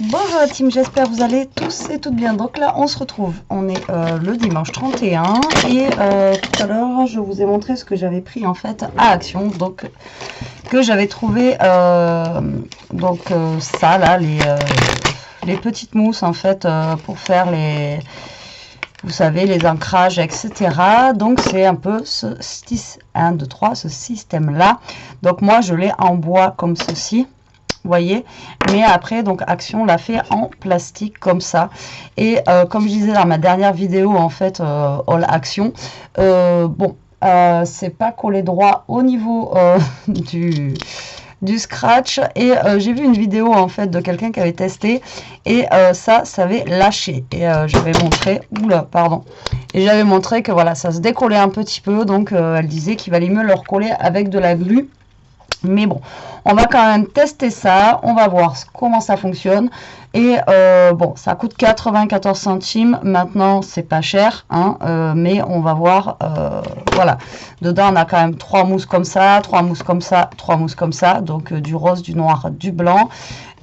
Bonjour la team, j'espère que vous allez tous et toutes bien. Donc là on se retrouve, on est le dimanche 31 et tout à l'heure je vous ai montré ce que j'avais pris en fait à Action, donc que j'avais trouvé ça là, les petites mousses en fait pour faire les, vous savez, les ancrages etc. Donc c'est un peu ce système là. Donc moi je l'ai en bois comme ceci, voyez, mais après donc Action l'a fait en plastique comme ça. Et comme je disais dans ma dernière vidéo en fait All Action, c'est pas collé droit au niveau du scratch. Et j'ai vu une vidéo en fait de quelqu'un qui avait testé et ça avait lâché. Et j'avais montré, et j'avais montré que voilà, ça se décollait un petit peu. Donc elle disait qu'il valait mieux le recoller avec de la glu. Mais bon, on va quand même tester ça, on va voir comment ça fonctionne. Et bon, ça coûte 94 centimes, maintenant c'est pas cher, hein, mais on va voir, voilà. Dedans on a quand même 3 mousses comme ça, 3 mousses comme ça, 3 mousses comme ça, donc du rose, du noir, du blanc.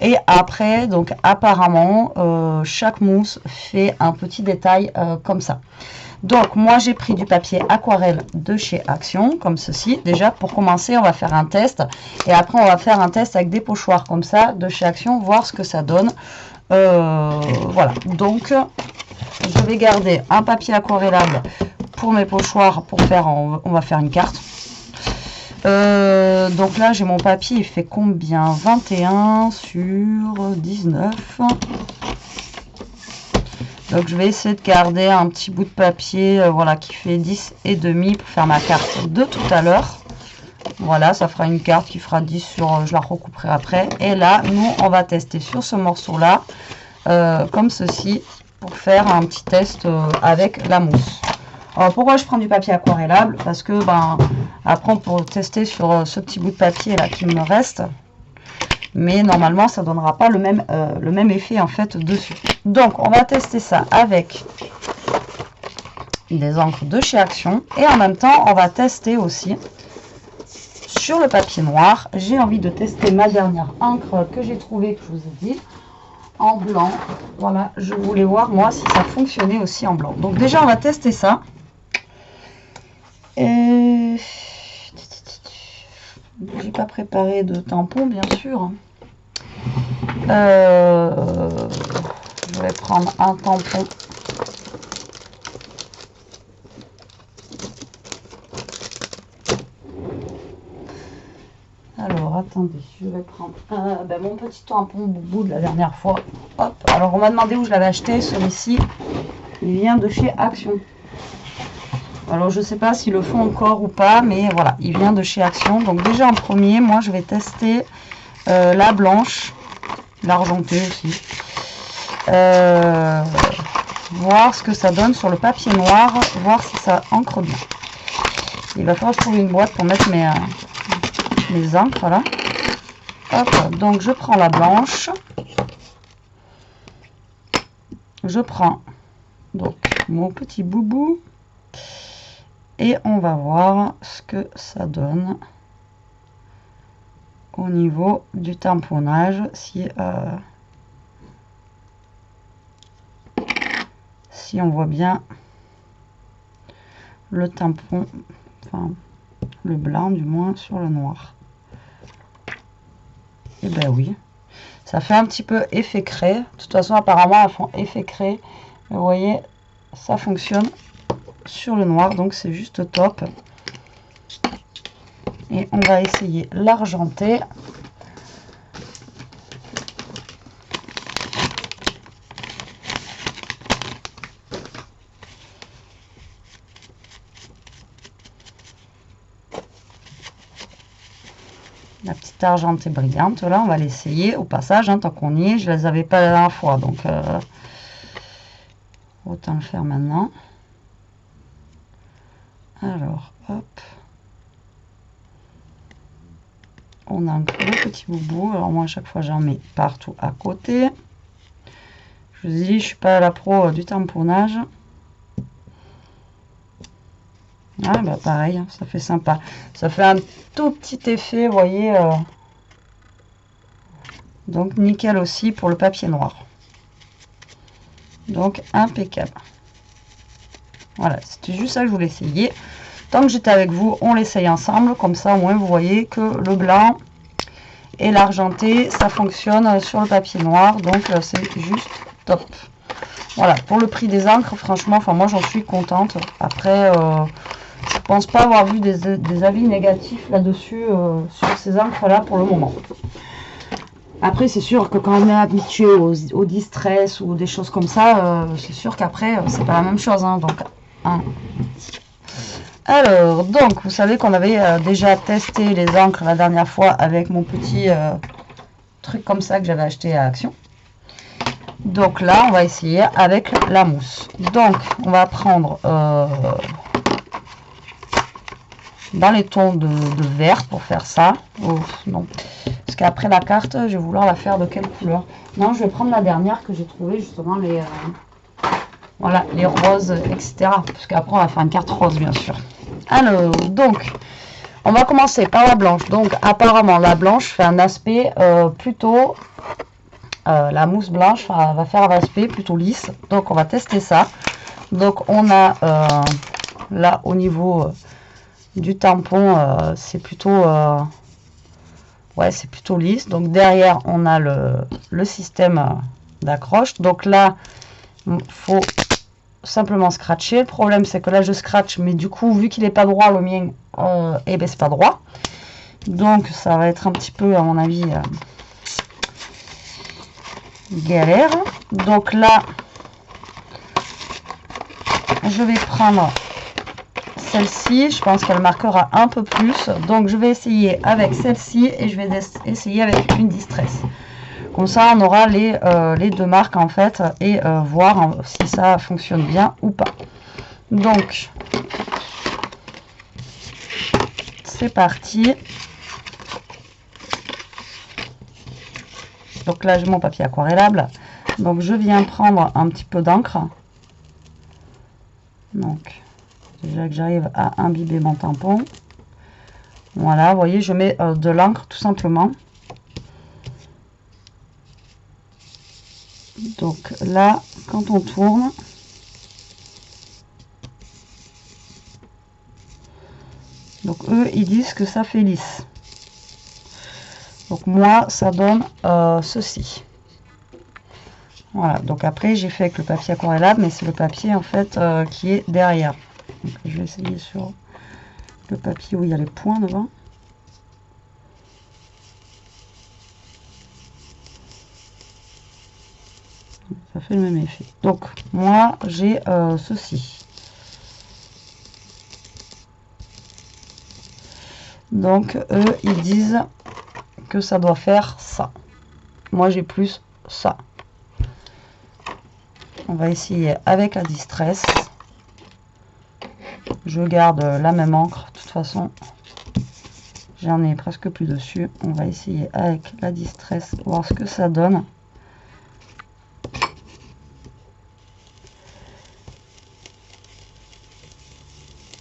Et après, donc apparemment, chaque mousse fait un petit détail comme ça. Donc moi j'ai pris du papier aquarelle de chez Action comme ceci. Déjà pour commencer on va faire un test et après on va faire un test avec des pochoirs comme ça de chez Action, voir ce que ça donne. Voilà, donc je vais garder un papier aquarellable pour mes pochoirs pour faire, on va faire une carte. Donc là j'ai mon papier, il fait combien? 21 sur 19. Donc je vais essayer de garder un petit bout de papier voilà, qui fait 10 et demi pour faire ma carte de tout à l'heure. Voilà, ça fera une carte qui fera 10 sur, je la recouperai après. Et là, nous, on va tester sur ce morceau-là, comme ceci, pour faire un petit test avec la mousse. Alors pourquoi je prends du papier aquarellable? Parce que après on peut tester sur ce petit bout de papier là qui me reste. Mais normalement ça donnera pas le même effet en fait dessus. Donc on va tester ça avec des encres de chez Action et en même temps on va tester aussi sur le papier noir. J'ai envie de tester ma dernière encre que j'ai trouvée, que je vous ai dit, en blanc. Voilà, je voulais voir moi si ça fonctionnait aussi en blanc. Donc déjà on va tester ça. Et j'ai pas préparé de tampon bien sûr. Je vais prendre un tampon. Alors attendez, je vais prendre mon petit tampon boubou de la dernière fois. Hop. Alors on m'a demandé où je l'avais acheté. Celui-ci, il vient de chez Action. Alors je sais pas s'ils le font encore ou pas, mais voilà, il vient de chez Action. Donc déjà en premier, moi je vais tester la blanche, l'argentée aussi. Voir ce que ça donne sur le papier noir, voir si ça encre bien. Il va falloir trouver une boîte pour mettre mes encres là. Hop, donc je prends la blanche. Je prends donc mon petit boubou. Et on va voir ce que ça donne au niveau du tamponnage. Si on voit bien le tampon, enfin le blanc du moins sur le noir. Et ben oui, ça fait un petit peu effet craie. De toute façon apparemment elles font effet craie. Vous voyez, ça fonctionne sur le noir, donc c'est juste top. Et on va essayer l'argenté. La petite argentée brillante, là, on va l'essayer au passage, hein, tant qu'on y est. Je les avais pas la dernière fois, donc autant le faire maintenant. Alors, hop. On a le petit boubou. Alors moi, à chaque fois, j'en mets partout à côté. Je vous dis, je suis pas la pro du tamponnage. Ah, bah pareil, ça fait sympa. Ça fait un tout petit effet, vous voyez. Donc nickel aussi pour le papier noir. Donc impeccable. Voilà, c'était juste ça que je voulais essayer. Tant que j'étais avec vous, on l'essaye ensemble. Comme ça, au moins, vous voyez que le blanc et l'argenté, ça fonctionne sur le papier noir. Donc, c'est juste top. Voilà, pour le prix des encres, franchement, enfin, moi, j'en suis contente. Après, je pense pas avoir vu des avis négatifs là-dessus, sur ces encres-là pour le moment. Après, c'est sûr que quand on est habitué au distress ou des choses comme ça, c'est sûr qu'après, c'est pas la même chose. Hein, donc, hein. Alors, donc, vous savez qu'on avait déjà testé les encres la dernière fois avec mon petit truc comme ça que j'avais acheté à Action. Donc là, on va essayer avec la mousse. Donc, on va prendre dans les tons de vert pour faire ça. Oh, non. Parce qu'après la carte, je vais vouloir la faire de quelle couleur? Non, je vais prendre la dernière que j'ai trouvé justement, voilà, les roses, etc. Parce qu'après, on va faire une carte rose, bien sûr. Alors, donc, on va commencer par la blanche. Donc, apparemment, la blanche fait un aspect plutôt... la mousse blanche va faire un aspect plutôt lisse. Donc, on va tester ça. Donc, on a là, au niveau du tampon, c'est plutôt... ouais, c'est plutôt lisse. Donc, derrière, on a le système d'accroche. Donc là, il faut simplement scratcher. Le problème, c'est que là, je scratch, mais du coup, vu qu'il n'est pas droit, le mien, et ben, c'est pas droit. Donc, ça va être un petit peu, à mon avis, galère. Donc là, je vais prendre celle-ci. Je pense qu'elle marquera un peu plus. Donc, je vais essayer avec celle-ci et je vais essayer avec une distress. Comme ça, on aura les deux marques en fait et voir si ça fonctionne bien ou pas. Donc, c'est parti. Donc là, j'ai mon papier aquarellable. Donc, je viens prendre un petit peu d'encre. Donc, déjà que j'arrive à imbiber mon tampon. Voilà, vous voyez, je mets de l'encre tout simplement. Donc là, quand on tourne, donc eux, ils disent que ça fait lisse. Donc moi, ça donne ceci. Voilà, donc après, j'ai fait avec le papier aquarellable, mais c'est le papier en fait qui est derrière. Donc, je vais essayer sur le papier où il y a les points devant. Ça fait le même effet. Donc, moi, j'ai ceci. Donc, eux, ils disent que ça doit faire ça. Moi, j'ai plus ça. On va essayer avec la distress. Je garde la même encre. De toute façon, j'en ai presque plus dessus. On va essayer avec la distress, voir ce que ça donne.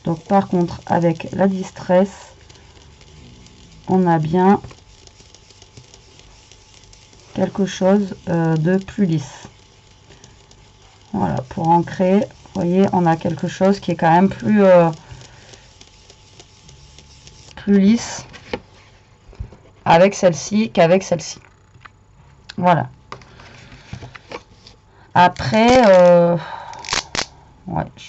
Donc par contre, avec la distress, on a bien quelque chose de plus lisse. Voilà, pour ancrer, vous voyez, on a quelque chose qui est quand même plus lisse avec celle-ci qu'avec celle-ci. Voilà. Après, ouais, je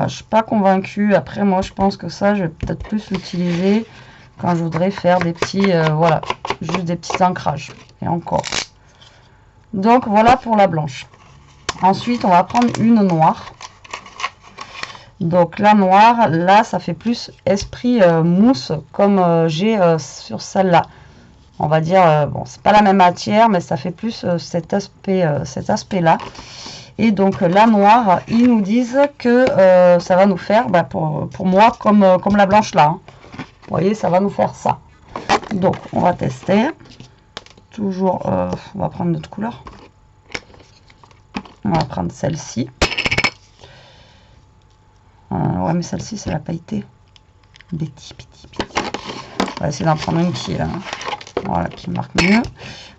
suis pas convaincue. Après, moi, je pense que ça, je vais peut-être plus l'utiliser quand je voudrais faire des petits, voilà, juste des petits ancrages. Et encore. Donc, voilà pour la blanche. Ensuite, on va prendre une noire. Donc, la noire, là, ça fait plus esprit mousse, comme j'ai sur celle-là. On va dire, bon, c'est pas la même matière, mais ça fait plus cet aspect-là. Et donc, la noire, ils nous disent que ça va nous faire, bah, pour moi, comme la blanche là. Hein. Vous voyez, ça va nous faire ça. Donc, on va tester. Toujours, on va prendre notre couleur. On va prendre celle-ci. Ouais, mais celle-ci, c'est la pailletée. Petit. On va essayer d'en prendre une qui est là. voilà, qui marque mieux.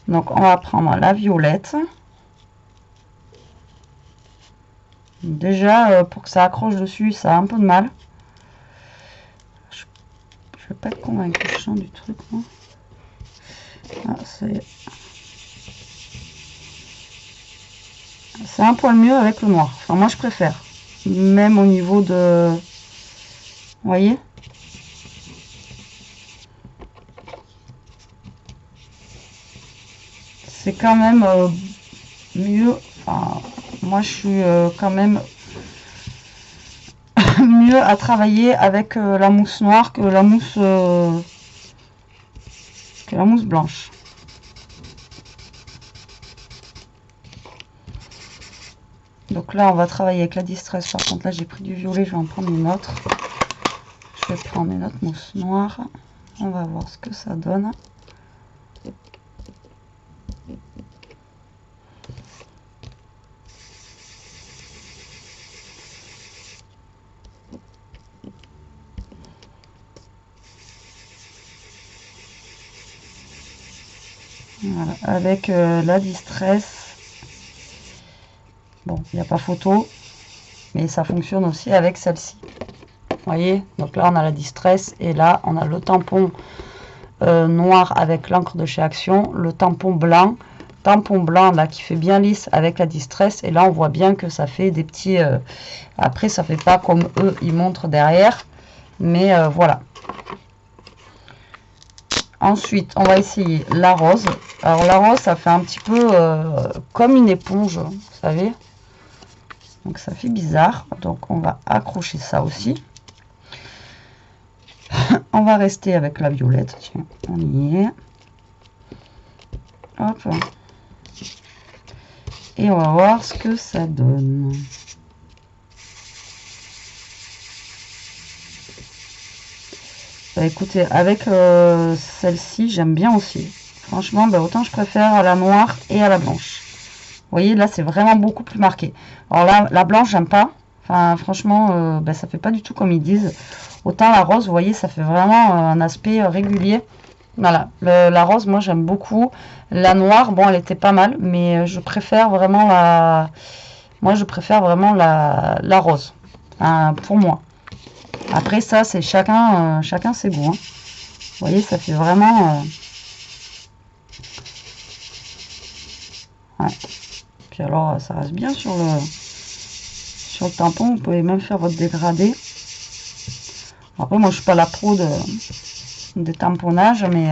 Donc on va prendre la violette. Déjà, pour que ça accroche dessus, ça a un peu de mal. Je vais pas être convaincue du truc, moi. Ah, c'est un poil mieux avec le noir. Enfin, moi, je préfère. Même au niveau de... Vous voyez? C'est quand même mieux. Enfin, moi, je suis quand même mieux à travailler avec la mousse noire que la mousse blanche. Donc là, on va travailler avec la Distress. Par contre, là, j'ai pris du violet. Je vais en prendre une autre. Je vais prendre une autre mousse noire. On va voir ce que ça donne. Voilà, avec la Distress. Bon, il n'y a pas photo, mais ça fonctionne aussi avec celle-ci. Vous voyez, donc là on a la Distress et là on a le tampon noir avec l'encre de chez Action, le tampon blanc là qui fait bien lisse avec la Distress, et là on voit bien que ça fait des petits... après ça fait pas comme eux ils montrent derrière, mais voilà. Ensuite, on va essayer la rose. Alors la rose, ça fait un petit peu comme une éponge, vous savez. Donc ça fait bizarre. Donc on va accrocher ça aussi. On va rester avec la violette. Tiens, on y est. Hop. Et on va voir ce que ça donne. Bah, écoutez, avec celle-ci, j'aime bien aussi. Franchement, bah, autant je préfère à la noire et à la blanche. Vous voyez, là, c'est vraiment beaucoup plus marqué. Alors là, la blanche, j'aime pas. Enfin, franchement, bah, ça fait pas du tout comme ils disent. Autant la rose, vous voyez, ça fait vraiment un aspect régulier. Voilà, la rose, moi, j'aime beaucoup. La noire, bon, elle était pas mal, mais je préfère vraiment la... Moi, je préfère vraiment la rose. Enfin, pour moi. Après ça, c'est chacun ses goûts. Hein. Vous voyez, ça fait vraiment... Ouais. Puis alors, ça reste bien sur le tampon. Vous pouvez même faire votre dégradé. Après, moi, je suis pas la pro des tamponnages, mais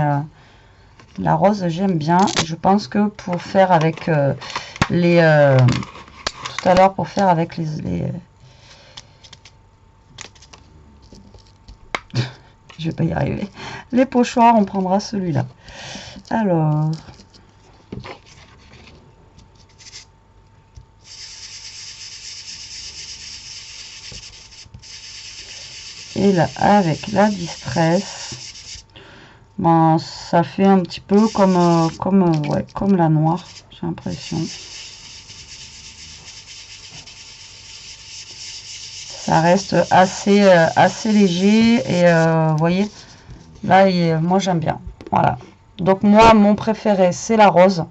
la rose, j'aime bien. Je pense que pour faire avec les... tout à l'heure, pour faire avec les je vais pas y arriver. Les pochoirs, on prendra celui-là. Alors. Et là, avec la Distress, ben, ça fait un petit peu comme la noire, j'ai l'impression. Ça reste assez léger et vous voyez, là, moi j'aime bien. Voilà. Donc moi, mon préféré, c'est la rose.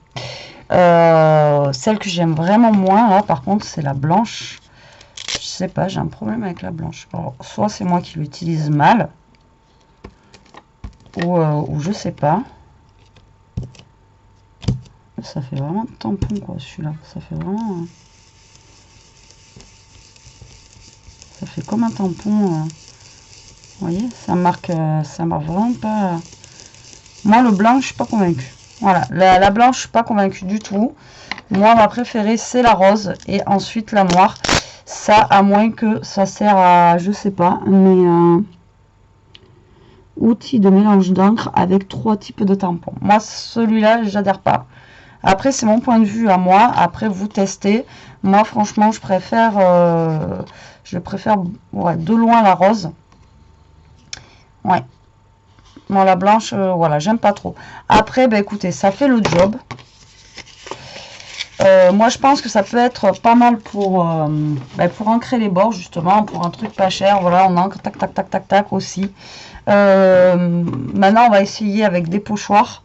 Celle que j'aime vraiment moins, là, par contre, c'est la blanche. Je sais pas, j'ai un problème avec la blanche. Alors, soit c'est moi qui l'utilise mal, ou je sais pas. Ça fait vraiment tampon, quoi, celui-là. Ça fait vraiment... ça fait comme un tampon. Vous voyez, ça marque vraiment pas... Moi, le blanc, je suis pas convaincue. Voilà, la blanche, je suis pas convaincue du tout. Moi, ma préférée, c'est la rose. Et ensuite, la noire. Ça, à moins que ça sert à, je sais pas, mais outil de mélange d'encre avec 3 types de tampons. Moi, celui-là, j'adhère pas. Après, c'est mon point de vue à moi. Après, vous testez. Moi, franchement, je préfère ouais, de loin la rose. Ouais. Moi, la blanche, voilà, j'aime pas trop. Après, ben, écoutez, ça fait le job. Moi, je pense que ça peut être pas mal pour ancrer les bords, justement, pour un truc pas cher. Voilà, on encre, tac, tac, tac, tac, tac aussi. Maintenant, on va essayer avec des pochoirs.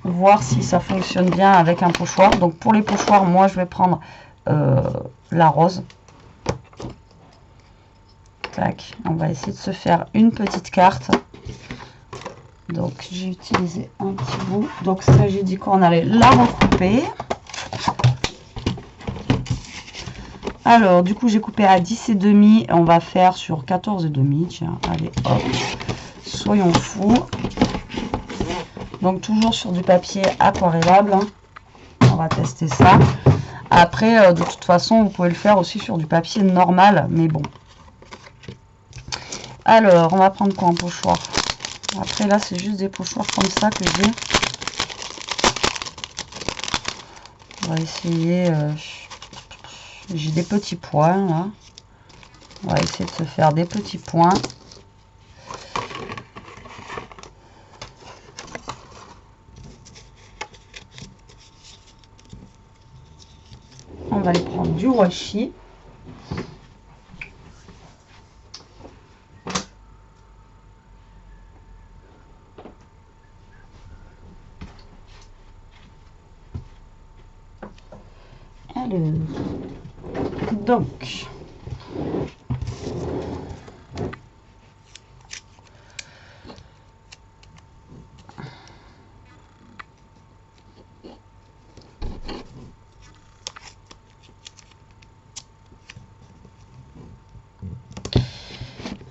voir si ça fonctionne bien avec un pochoir. Donc pour les pochoirs, moi je vais prendre la rose. Tac, on va essayer de se faire une petite carte. Donc j'ai utilisé un petit bout. Donc ça, j'ai dit qu'on allait la recouper. Alors du coup j'ai coupé à 10,5. On va faire sur 14,5. Tiens, allez hop, soyons fous. Donc toujours sur du papier aquarellable. On va tester ça. Après de toute façon vous pouvez le faire aussi sur du papier normal, mais bon. Alors, on va prendre quoi en pochoir? Après, là, c'est juste des pochoirs comme ça que j'ai. On va essayer... j'ai des petits points, là. On va essayer de se faire des petits points. On va aller prendre du washi. Donc,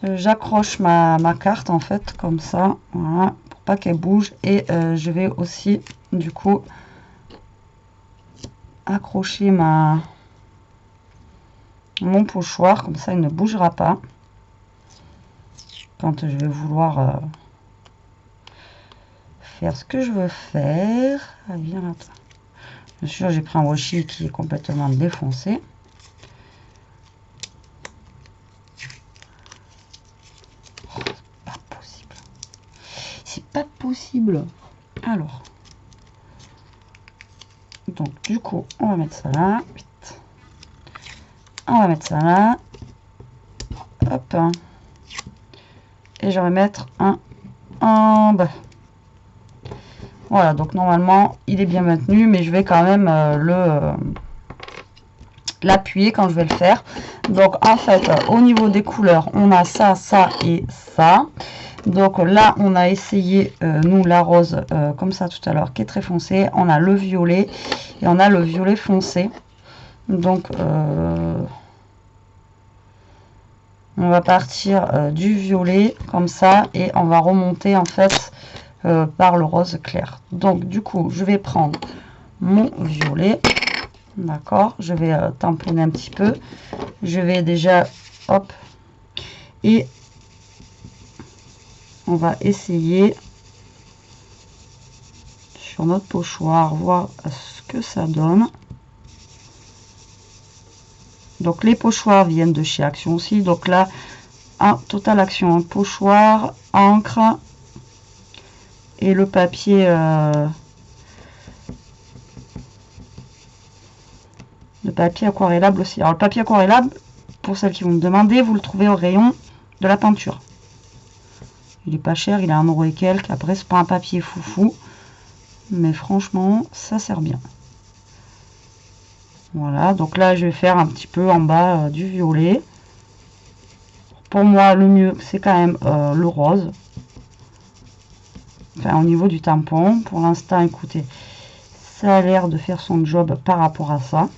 j'accroche ma carte en fait comme ça, voilà, pour pas qu'elle bouge. Et je vais aussi du coup accrocher mon pochoir, comme ça il ne bougera pas quand je vais vouloir faire ce que je veux faire. Ah, viens là, toi. Bien sûr, j'ai pris un washi qui est complètement défoncé. Oh, c'est pas possible. C'est pas possible. Alors, donc du coup, on va mettre ça là. On va mettre ça là. Hop. Et je vais mettre un en bas. Voilà, donc normalement, il est bien maintenu, mais je vais quand même l'appuyer quand je vais le faire. Donc en fait, au niveau des couleurs, on a ça, ça et ça. Donc là, on a essayé, nous, la rose, comme ça tout à l'heure, qui est très foncée. On a le violet et on a le violet foncé. Donc, on va partir du violet, comme ça, et on va remonter, en fait, par le rose clair. Donc, du coup, je vais prendre mon violet. D'accord, je vais tamponner un petit peu. Je vais déjà, hop, et on va essayer sur notre pochoir, voir ce que ça donne. Donc les pochoirs viennent de chez Action aussi. Donc là, un Total Action, un pochoir, encre et le papier aquarellable aussi. Alors le papier aquarellable, pour celles qui vont me demander, vous le trouvez au rayon de la peinture. Il est pas cher, il est à 1 € et quelques. Après, c'est pas un papier foufou, mais franchement, ça sert bien. Voilà, donc là, je vais faire un petit peu en bas du violet. Pour moi, le mieux, c'est quand même le rose. Enfin, au niveau du tampon. Pour l'instant, écoutez, ça a l'air de faire son job par rapport à ça.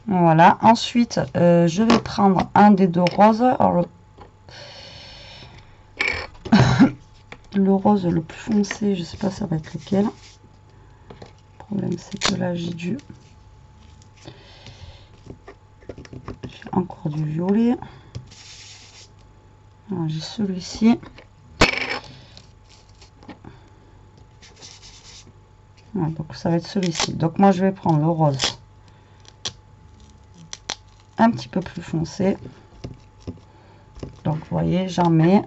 Voilà, ensuite je vais prendre un des deux roses. Alors, le rose le plus foncé, je sais pas ça va être lequel. Le problème c'est que là j'ai encore du violet. J'ai celui-ci. Voilà, donc ça va être celui-ci. Donc moi je vais prendre le rose. un petit peu plus foncé. Donc vous voyez, j'en mets.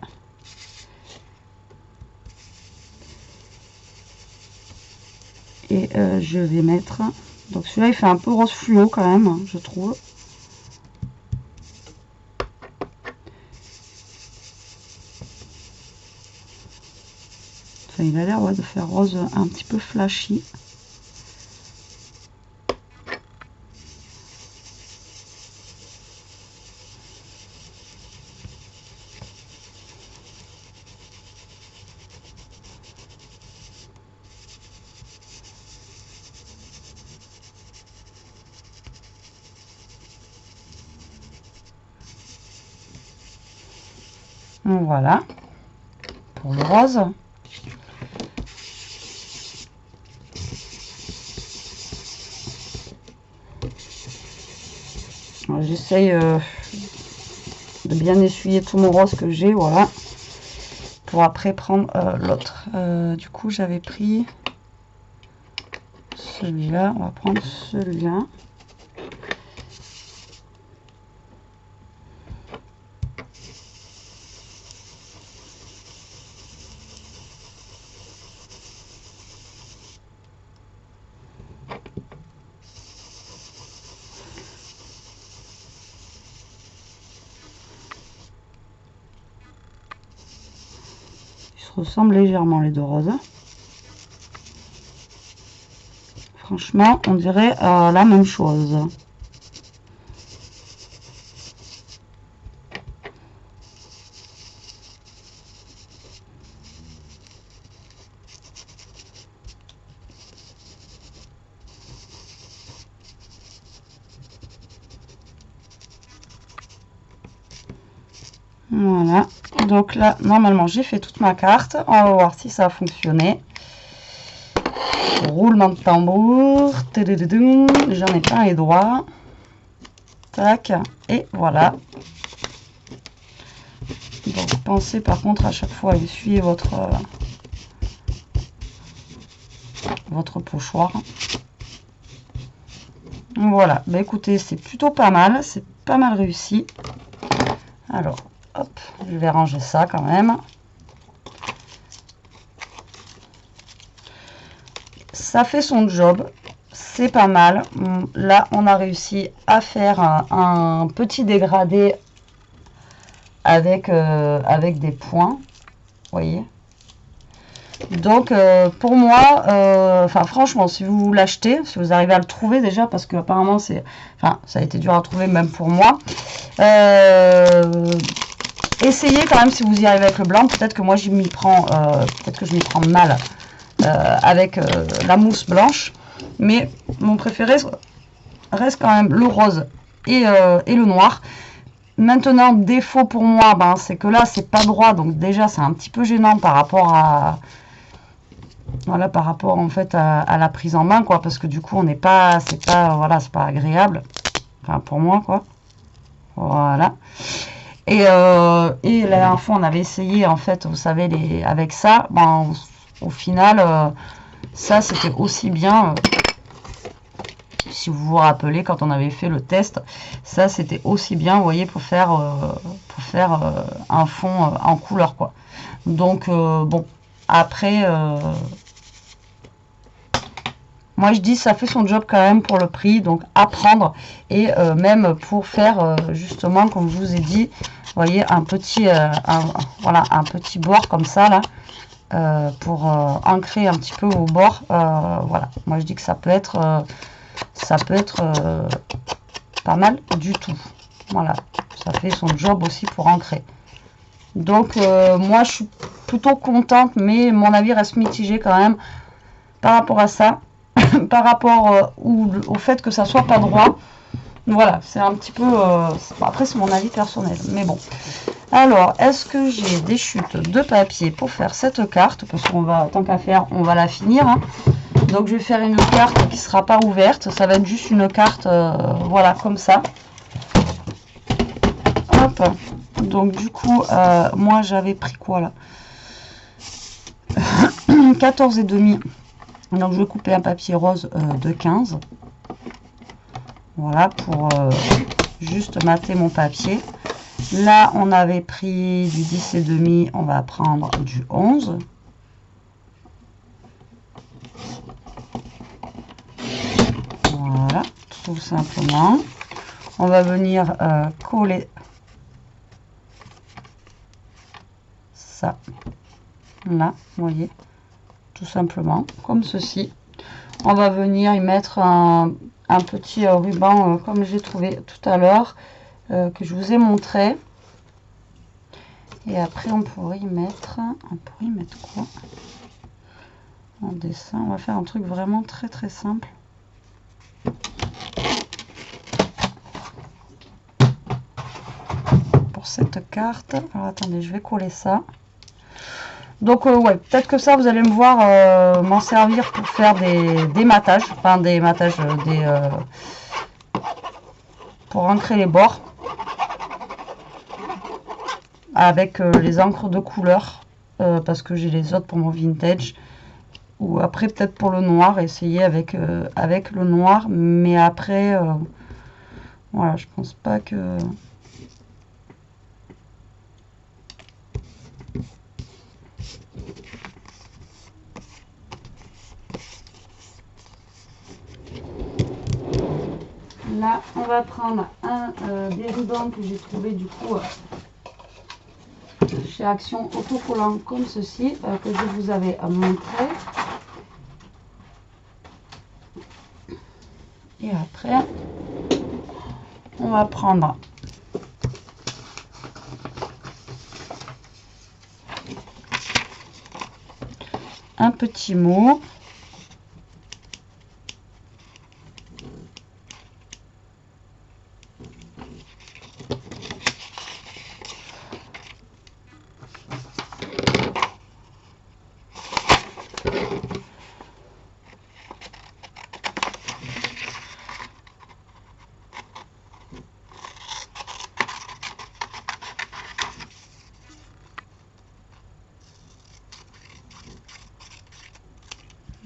Et je vais mettre, donc celui-là il fait un peu rose fluo quand même, hein, je trouve. Enfin, il a l'air de faire rose un petit peu flashy. Voilà, pour le rose. J'essaye de bien essuyer tout mon rose que j'ai, voilà, pour après prendre l'autre. Du coup, j'avais pris celui-là, on va prendre celui-là. Ressemblent légèrement les deux roses. Franchement, on dirait la même chose. Voilà, donc là, normalement, j'ai fait toute ma carte. On va voir si ça a fonctionné. Roulement de tambour. J'en ai plein les doigts. Tac, et voilà. Donc, pensez par contre à chaque fois à essuyer votre pochoir. Voilà, bah écoutez, c'est plutôt pas mal. C'est pas mal réussi. Alors, hop, je vais ranger ça quand même. Ça fait son job, c'est pas mal. Là, on a réussi à faire un petit dégradé avec, avec des points, vous voyez. Donc, pour moi, enfin franchement, si vous l'achetez, si vous arrivez à le trouver déjà, parce que apparemment c'est, enfin, ça a été dur à trouver même pour moi. Essayez quand même si vous y arrivez avec le blanc. Peut-être que moi je m'y prends, peut-être que je m'y prends mal avec la mousse blanche, mais mon préféré reste quand même le rose et le noir. Maintenant, défaut pour moi, ben, c'est que là c'est pas droit, donc déjà c'est un petit peu gênant par rapport à, voilà, par rapport en fait à la prise en main, quoi, parce que du coup on n'est pas, c'est pas, voilà, c'est pas agréable, enfin pour moi, quoi. Voilà. Et la dernière fois on avait essayé en fait, vous savez, avec ça, ben, au final ça c'était aussi bien, si vous vous rappelez quand on avait fait le test, ça c'était aussi bien, vous voyez, pour faire un fond en couleur, quoi. Donc bon, après moi je dis ça fait son job quand même pour le prix, donc à prendre. Et même pour faire justement, comme je vous ai dit, vous voyez, un petit voilà, un petit bord comme ça là, pour ancrer un petit peu au bord. Voilà, moi je dis que ça peut être pas mal du tout. Voilà, ça fait son job aussi pour ancrer. Donc moi je suis plutôt contente, mais mon avis reste mitigé quand même par rapport à ça. Par rapport au fait que ça soit pas droit. Voilà, c'est un petit peu après c'est mon avis personnel, mais bon. Alors, est-ce que j'ai des chutes de papier pour faire cette carte, parce qu'on va, tant qu'à faire, on va la finir, hein. Donc je vais faire une carte qui sera pas ouverte, ça va être juste une carte voilà, comme ça. Hop, donc du coup moi j'avais pris quoi là, 14,5. Donc je vais couper un papier rose de 15. Voilà, juste mater mon papier. Là, on avait pris du 10,5, on va prendre du 11. Voilà, tout simplement. On va venir coller ça, là, vous voyez, tout simplement, comme ceci. On va venir y mettre un petit ruban comme j'ai trouvé tout à l'heure, que je vous ai montré. Et après, on pourrait y mettre quoi en dessin? On va faire un truc vraiment très très simple. Pour cette carte, alors attendez, je vais coller ça. Donc ouais, peut-être que ça, vous allez me voir m'en servir pour faire des matages, enfin des matages, pour ancrer les bords avec les encres de couleur, parce que j'ai les autres pour mon vintage. Ou après peut-être pour le noir, essayer avec le noir, mais après, voilà, je pense pas que... Là, on va prendre des rubans que j'ai trouvé du coup chez Action autocollant comme ceci, que je vous avais montré. Et après, on va prendre un petit mot.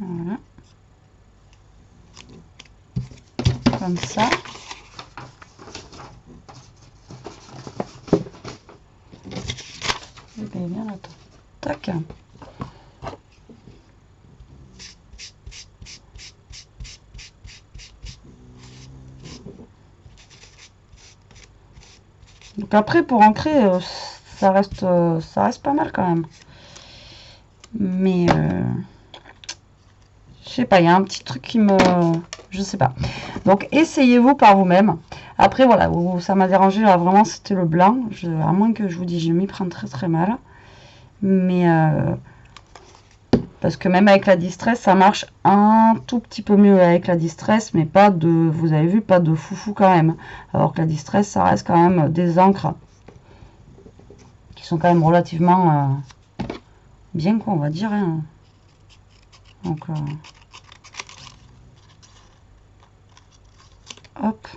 Voilà. Comme ça. Et bien là, tac. Donc après, pour ancrer, ça reste pas mal quand même. Mais je sais pas, il y a un petit truc qui me... Je sais pas. Donc essayez-vous par vous-même. Après voilà, ça m'a dérangé là, vraiment c'était le blanc. À moins que je vous dise, je m'y prends très très mal. Mais parce que même avec la distress, ça marche un tout petit peu mieux avec la distress, mais pas de, vous avez vu, pas de foufou quand même. Alors que la distress, ça reste quand même des encres qui sont quand même relativement bien, quoi, on va dire. Hein. Donc, hop.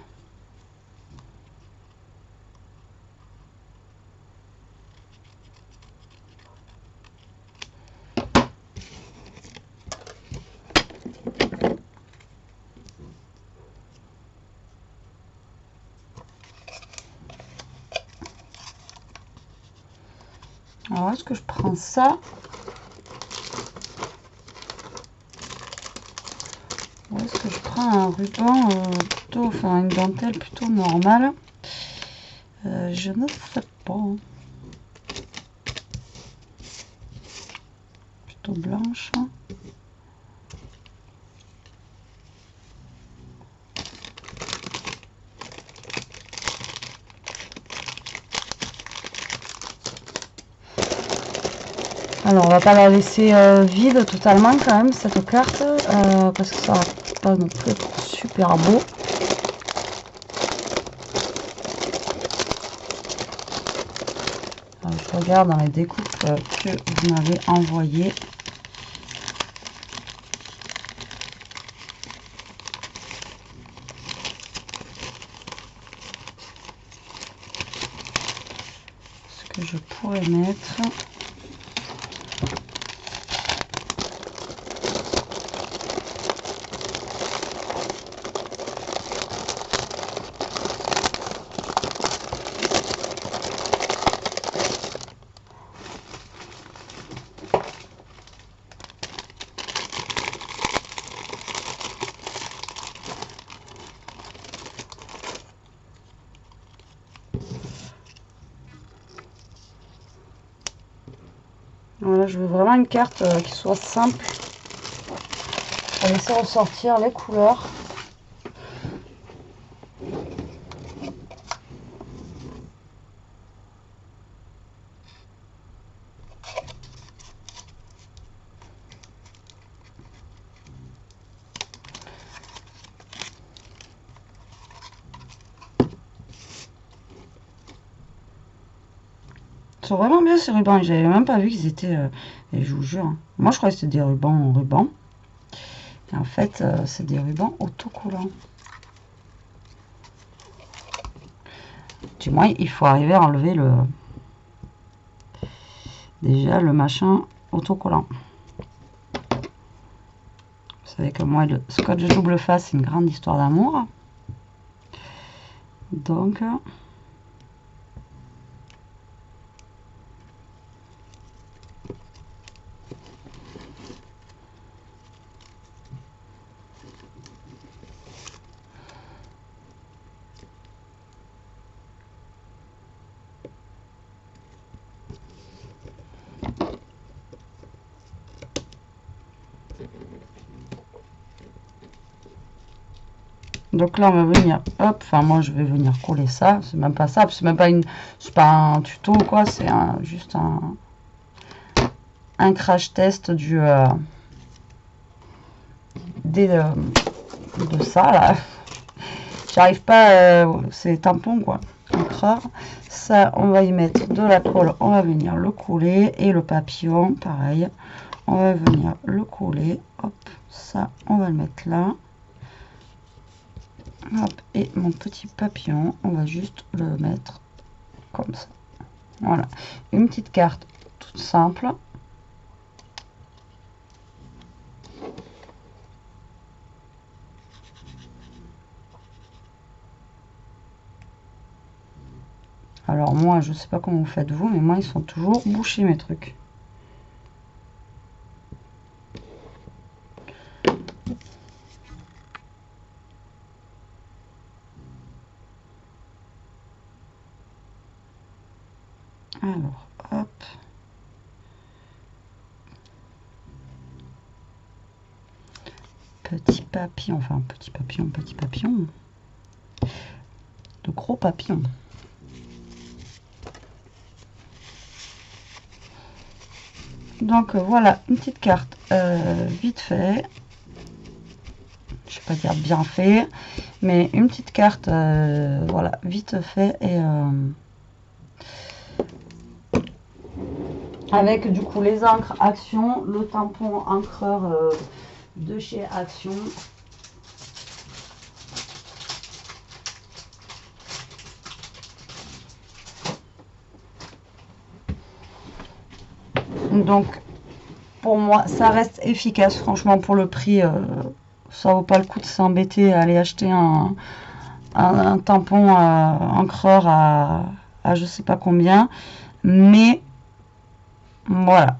Alors, est-ce que je prends ça? Ou est-ce que je prends un ruban plutôt, enfin une dentelle plutôt normale? Je ne sais pas. Plutôt blanche. Alors on va pas la laisser vide totalement quand même cette carte, parce que ça va pas non plus être super beau. Alors, je regarde dans les découpes que vous m'avez envoyées. Ce que je pourrais mettre. Voilà, je veux vraiment une carte qui soit simple pour laisser ressortir les couleurs. Ils sont vraiment bien ces rubans, j'avais même pas vu qu'ils étaient, et je vous jure, hein. Moi je croyais que c'était des rubans en ruban, et en fait c'est des rubans autocollants. Du moins il faut arriver à enlever le, déjà le machin autocollant. Vous savez que moi le scotch double face c'est une grande histoire d'amour, donc donc là on va venir, hop, enfin moi je vais venir coller ça, c'est même pas ça, c'est même pas une, c'est pas un tuto ou quoi, c'est juste un crash test du de ça là. J'arrive pas, c'est tampon quoi, encreur. Ça on va y mettre de la colle, on va venir le coller, et le papillon pareil, on va venir le coller, hop, ça on va le mettre là. Hop, et mon petit papillon, on va juste le mettre comme ça. Voilà, une petite carte toute simple. Alors moi, je sais pas comment vous faites vous, mais moi, ils sont toujours bouchés mes trucs. Alors, hop. Petit papillon, enfin petit papillon. De gros papillons. Donc voilà, une petite carte vite fait. Je vais pas dire bien fait, mais une petite carte, voilà, vite fait, et avec du coup les encres Action, le tampon encreur de chez Action. Donc pour moi ça reste efficace, franchement pour le prix, ça vaut pas le coup de s'embêter à aller acheter un tampon encreur à je sais pas combien, mais voilà,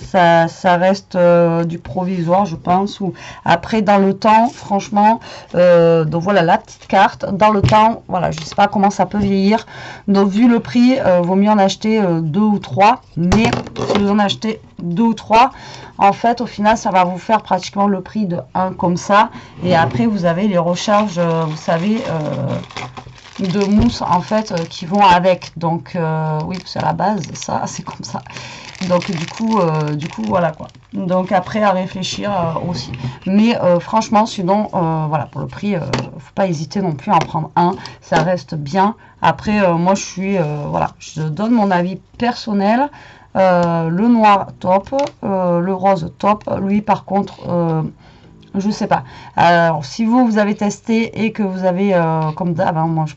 ça reste du provisoire, je pense. Ou après, dans le temps, franchement, donc voilà la petite carte. Dans le temps, voilà, je sais pas comment ça peut vieillir. Donc vu le prix, vaut mieux en acheter 2 ou 3. Mais si vous en achetez 2 ou 3, en fait, au final, ça va vous faire pratiquement le prix de un comme ça. Et après, vous avez les recharges, vous savez, de mousse en fait qui vont avec. Donc oui, c'est à la base, ça, c'est comme ça. Donc du coup voilà quoi. Donc après à réfléchir aussi. Mais franchement, sinon voilà, pour le prix, faut pas hésiter non plus à en prendre un. Ça reste bien. Après moi je suis voilà, je donne mon avis personnel. Le noir top, le rose top. Lui par contre je sais pas. Alors si vous avez testé et que vous avez comme d'hab, hein, moi je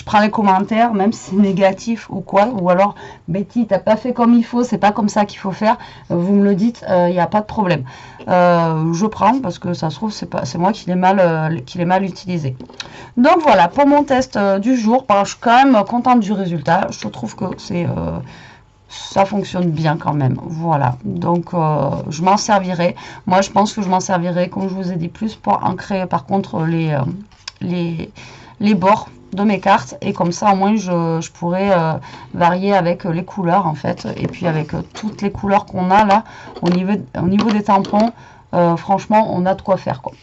prends les commentaires, même si c'est négatif ou quoi, ou alors Betty t'as pas fait comme il faut, c'est pas comme ça qu'il faut faire, vous me le dites, il n'y a pas de problème. Je prends parce que ça se trouve c'est moi qui l'ai mal utilisé. Donc voilà pour mon test du jour. Je suis quand même contente du résultat. Je trouve que c'est ça fonctionne bien quand même. Voilà, donc je m'en servirai. Moi je pense que je m'en servirai, comme je vous ai dit, plus pour ancrer par contre les bords, de mes cartes, et comme ça au moins je pourrais varier avec les couleurs en fait, et puis avec toutes les couleurs qu'on a là au niveau des tampons, franchement on a de quoi faire quoi.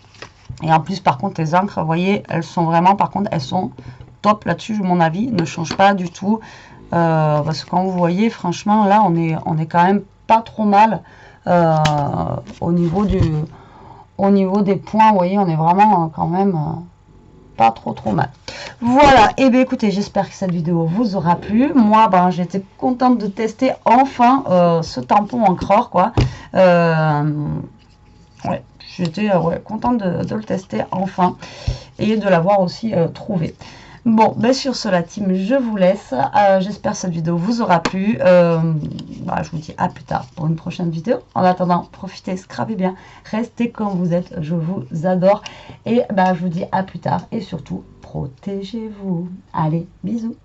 Et en plus par contre les encres, vous voyez, elles sont vraiment, par contre elles sont top là-dessus, mon avis ne change pas du tout, parce que quand vous voyez franchement là on est quand même pas trop mal au niveau des points, vous voyez on est vraiment quand même pas trop mal. Voilà, et bien écoutez, j'espère que cette vidéo vous aura plu. Moi, ben, j'étais contente de tester enfin ce tampon encreur, quoi. Ouais, j'étais contente de le tester enfin et de l'avoir aussi trouvé. Bon, ben sur ce, la team, je vous laisse. J'espère que cette vidéo vous aura plu. Bah, je vous dis à plus tard pour une prochaine vidéo. En attendant, profitez, scrapez bien, restez comme vous êtes. Je vous adore. Et bah, je vous dis à plus tard. Et surtout, protégez-vous. Allez, bisous.